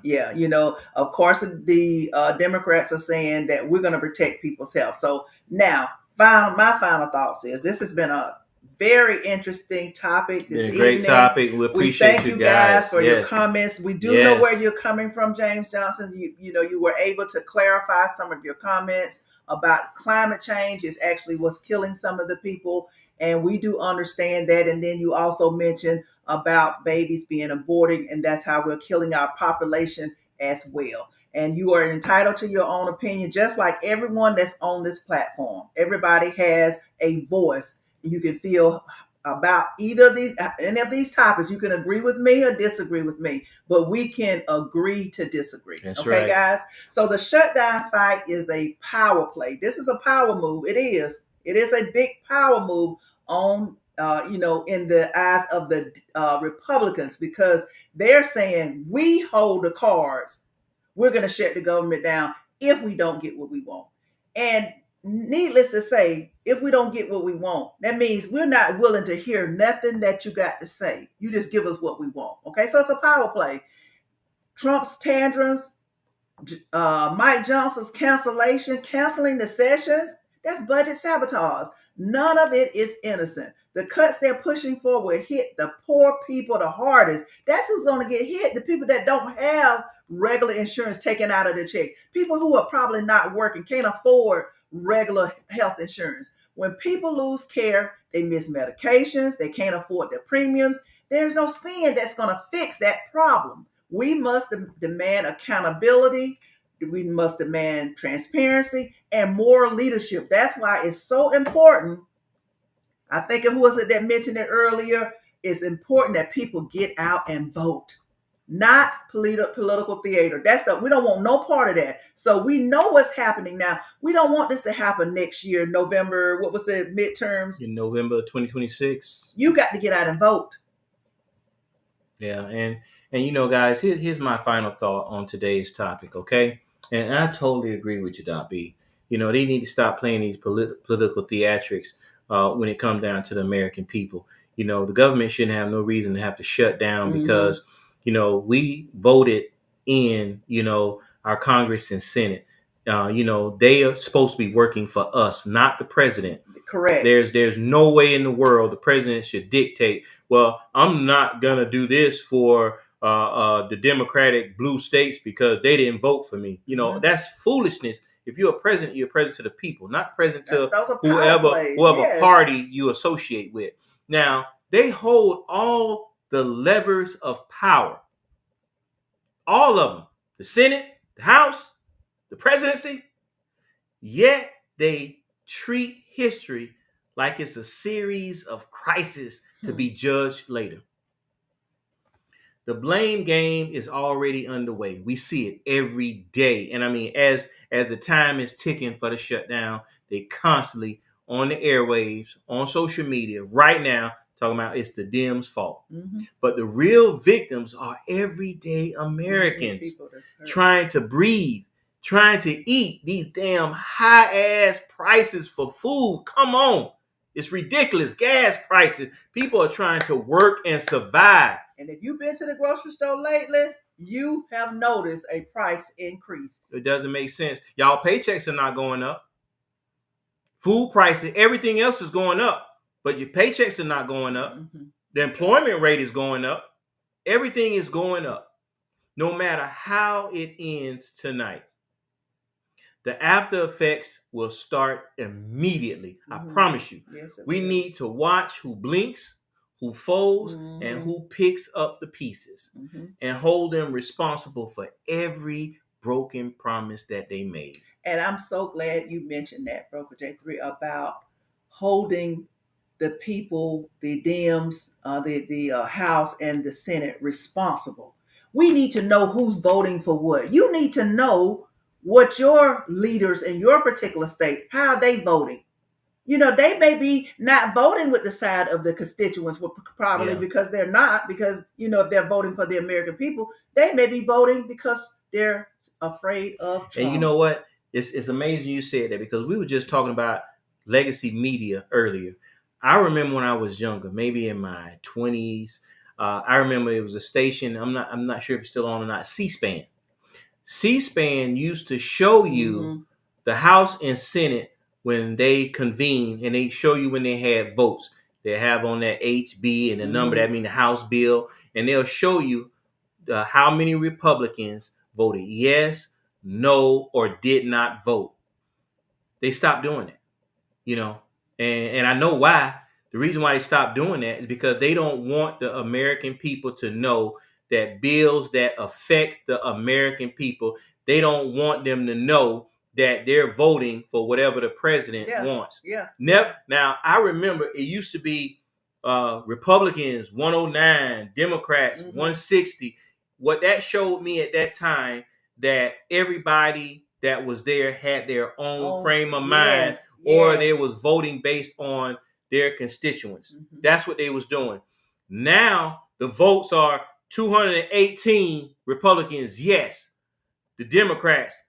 Of course, the Democrats are saying that we're going to protect people's health. So now, my final thoughts is this has been a very interesting topic this evening. Great topic. We appreciate thank you guys for your comments. We do know where you're coming from, James Johnson. You were able to clarify some of your comments about climate change is actually what's killing some of the people, and we do understand that. And then you also mentioned about babies being aborted, and that's how we're killing our population as well. And you are entitled to your own opinion, just like everyone that's on this platform. Everybody has a voice. You can feel about any of these topics. You can agree with me or disagree with me, but we can agree to disagree. That's right, guys? So the shutdown fight is a power play. This is a power move. It is a big power move on in the eyes of the Republicans, because they're saying we hold the cards. We're going to shut the government down if we don't get what we want. And needless to say, if we don't get what we want, that means we're not willing to hear nothing that you got to say. You just give us what we want. Okay, so it's a power play. Trump's tantrums, Mike Johnson's canceling the sessions, that's budget sabotage. None of it is innocent. The cuts they're pushing for will hit the poor people the hardest. That's who's going to get hit. The people that don't have regular insurance taken out of their check. People who are probably not working, can't afford regular health insurance. When people lose care, they miss medications, they can't afford their premiums. There's no spend that's going to fix that problem. We must demand accountability. We must demand transparency and more leadership. That's why it's so important. I think it was it that mentioned it earlier. It's important that people get out and vote, not political theater. We don't want no part of that. So we know what's happening now. We don't want this to happen next year, November. What was it? Midterms in November 2026. You got to get out and vote. Yeah, and guys, here's my final thought on today's topic. Okay, and I totally agree with you, Dot B. They need to stop playing these political theatrics when it comes down to the American people. The government shouldn't have no reason to have to shut down because we voted in our Congress and Senate. They are supposed to be working for us, not the president. Correct. There's no way in the world the president should dictate, well, I'm not gonna do this for the Democratic blue states because they didn't vote for me. That's foolishness. If you're a president, you're a president to the people, not president to whoever party you associate with. Now, they hold all the levers of power, all of them, the Senate, the House, the presidency, yet they treat history like it's a series of crises to be judged later. The blame game is already underway. We see it every day. And I mean, as the time is ticking for the shutdown, they constantly on the airwaves, on social media right now, talking about it's the Dems' fault. But the real victims are everyday Americans trying to breathe, trying to eat these damn high-ass prices for food. Come on. It's ridiculous. Gas prices. People are trying to work and survive. And if you've been to the grocery store lately, you have noticed a price increase. It doesn't make sense. Y'all paychecks are not going up. Food prices, everything else is going up, but your paychecks are not going up. The employment rate is going up. Everything is going up. No matter how it ends tonight, the after effects will start immediately. I promise you. Yes, we need to watch who blinks, who folds, and who picks up the pieces and hold them responsible for every broken promise that they made. And I'm so glad you mentioned that, Broker J3, about holding the people, the Dems, the House and the Senate responsible. We need to know who's voting for what. You need to know what your leaders in your particular state, how are they voting? They may be not voting with the side of the constituents, probably because they're not, because, if they're voting for the American people, they may be voting because they're afraid of Trump. And you know what? It's amazing you said that, because we were just talking about legacy media earlier. I remember when I was younger, maybe in my 20s, I remember it was a station, I'm not sure if it's still on or not, C-SPAN. C-SPAN used to show you the House and Senate when they convened, and they show you when they had votes. They have on that HB and the number, that means the House bill, and they'll show you how many Republicans voted yes, no, or did not vote. They stopped doing that, and I know why. The reason why they stopped doing that is because they don't want the American people to know that bills that affect the American people, they don't want them to know that they're voting for whatever the president wants. Now, I remember it used to be Republicans 109, Democrats 160. What that showed me at that time, that everybody that was there had their own frame of mind, or they was voting based on their constituents. That's what they was doing. Now the votes are 218 Republicans, yes. The Democrats,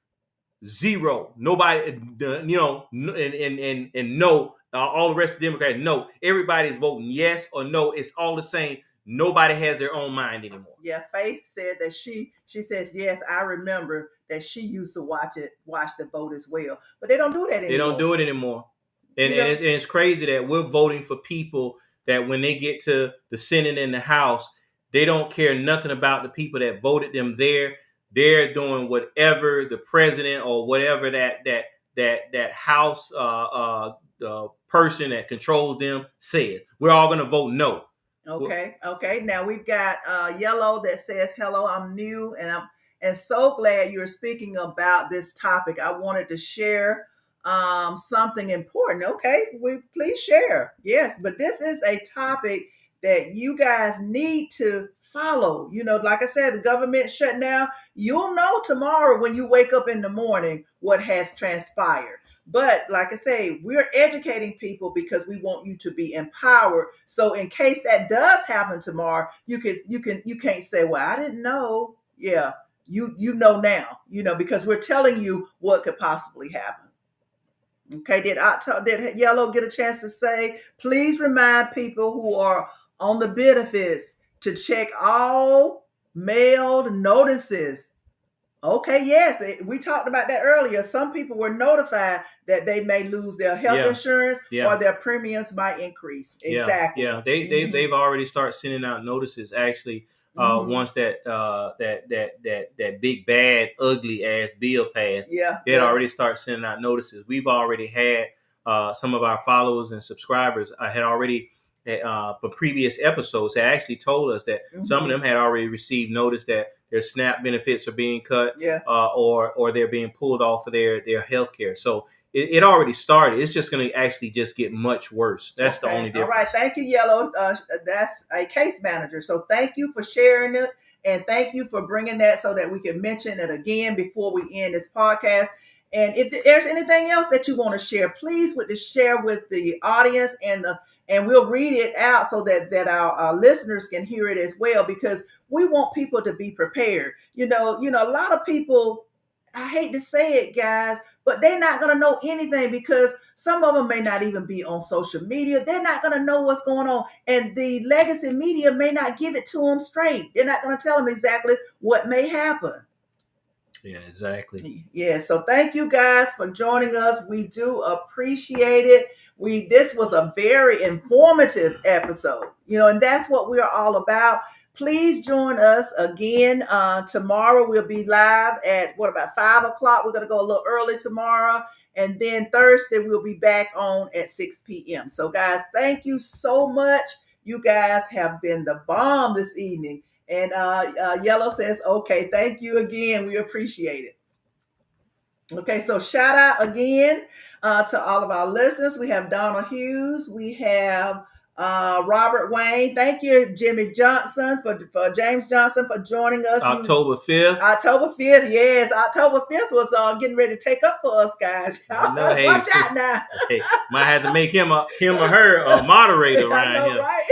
0. Nobody, and no. All the rest of the Democrats, no. Everybody's voting yes or no. It's all the same. Nobody has their own mind anymore. Yeah, Faith said that she says, yes, I remember that she used to watch the vote as well. But they don't do that anymore. They don't do it anymore. And it's crazy that we're voting for people that when they get to the Senate and the House, they don't care nothing about the people that voted them there. They're doing whatever the president or whatever that House person that controls them says. We're all going to vote no. Okay. Now we've got Yellow that says, "Hello, I'm new, and I'm so glad you're speaking about this topic. I wanted to share something important." Okay, we please share. Yes, but this is a topic that you guys need to follow. Like I said, the government shut down. You'll know tomorrow when you wake up in the morning what has transpired. But like I say, we're educating people because we want you to be empowered. So in case that does happen tomorrow, you can't say, "Well, I didn't know." Yeah, you know now, because we're telling you what could possibly happen. Okay, did Yellow get a chance to say, please remind people who are on the benefits to check all mailed notices. Okay, yes, we talked about that earlier. Some people were notified that they may lose their health insurance or their premiums might increase. Exactly. Yeah. They've already started sending out notices. Actually, once that big bad ugly ass bill passed, they had already started sending out notices. We've already had some of our followers and subscribers had already. For previous episodes, had actually told us that some of them had already received notice that their SNAP benefits are being cut, or they're being pulled off of their health care. So it already started. It's just going to actually just get much worse. That's the only difference. All right. Thank you, Yellow. That's a case manager. So thank you for sharing it. And thank you for bringing that so that we can mention it again before we end this podcast. And if there's anything else that you want to share, please share with the audience and we'll read it out so that our listeners can hear it as well, because we want people to be prepared. A lot of people, I hate to say it, guys, but they're not going to know anything because some of them may not even be on social media. They're not going to know what's going on. And the legacy media may not give it to them straight. They're not going to tell them exactly what may happen. Yeah, exactly. Yeah, so thank you guys for joining us. We do appreciate it. This was a very informative episode, and that's what we're all about. Please join us again tomorrow. We'll be live at about 5:00. We're going to go a little early tomorrow, and then Thursday we'll be back on at 6 p.m. So guys, thank you so much. You guys have been the bomb this evening. And Yellow says, "Okay, thank you again. We appreciate it." Okay, so shout out again to all of our listeners. We have Donna Hughes. We have Robert Wayne. Thank you, Jimmy Johnson, for James Johnson for joining us. October 5th. October 5th, yes. October 5th was getting ready to take up for us, guys. Watch out now. Hey, might have to make him or her a moderator around here. Right?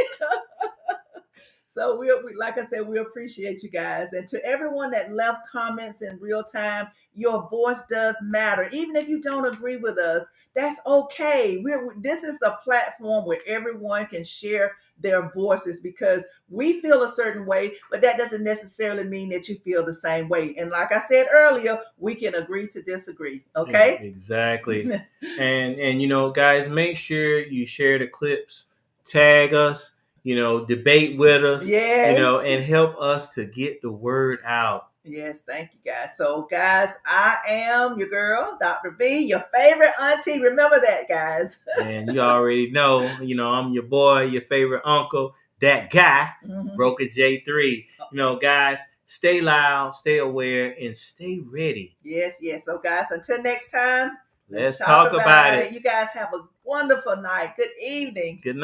So we like I said, we appreciate you guys. And to everyone that left comments in real time, your voice does matter. Even if you don't agree with us, that's okay. This is the platform where everyone can share their voices, because we feel a certain way, but that doesn't necessarily mean that you feel the same way. And like I said earlier, we can agree to disagree. Okay? Yeah, exactly. and guys, make sure you share the clips, tag us, debate with us, and help us to get the word out. Yes, thank you, guys. So, guys, I am your girl, Dr. B, your favorite auntie. Remember that, guys. And you already know, I'm your boy, your favorite uncle, that guy, Broker J3. Guys, stay loud, stay aware, and stay ready. Yes. So, guys, until next time, let's talk about it. You guys have a wonderful night. Good evening. Good night.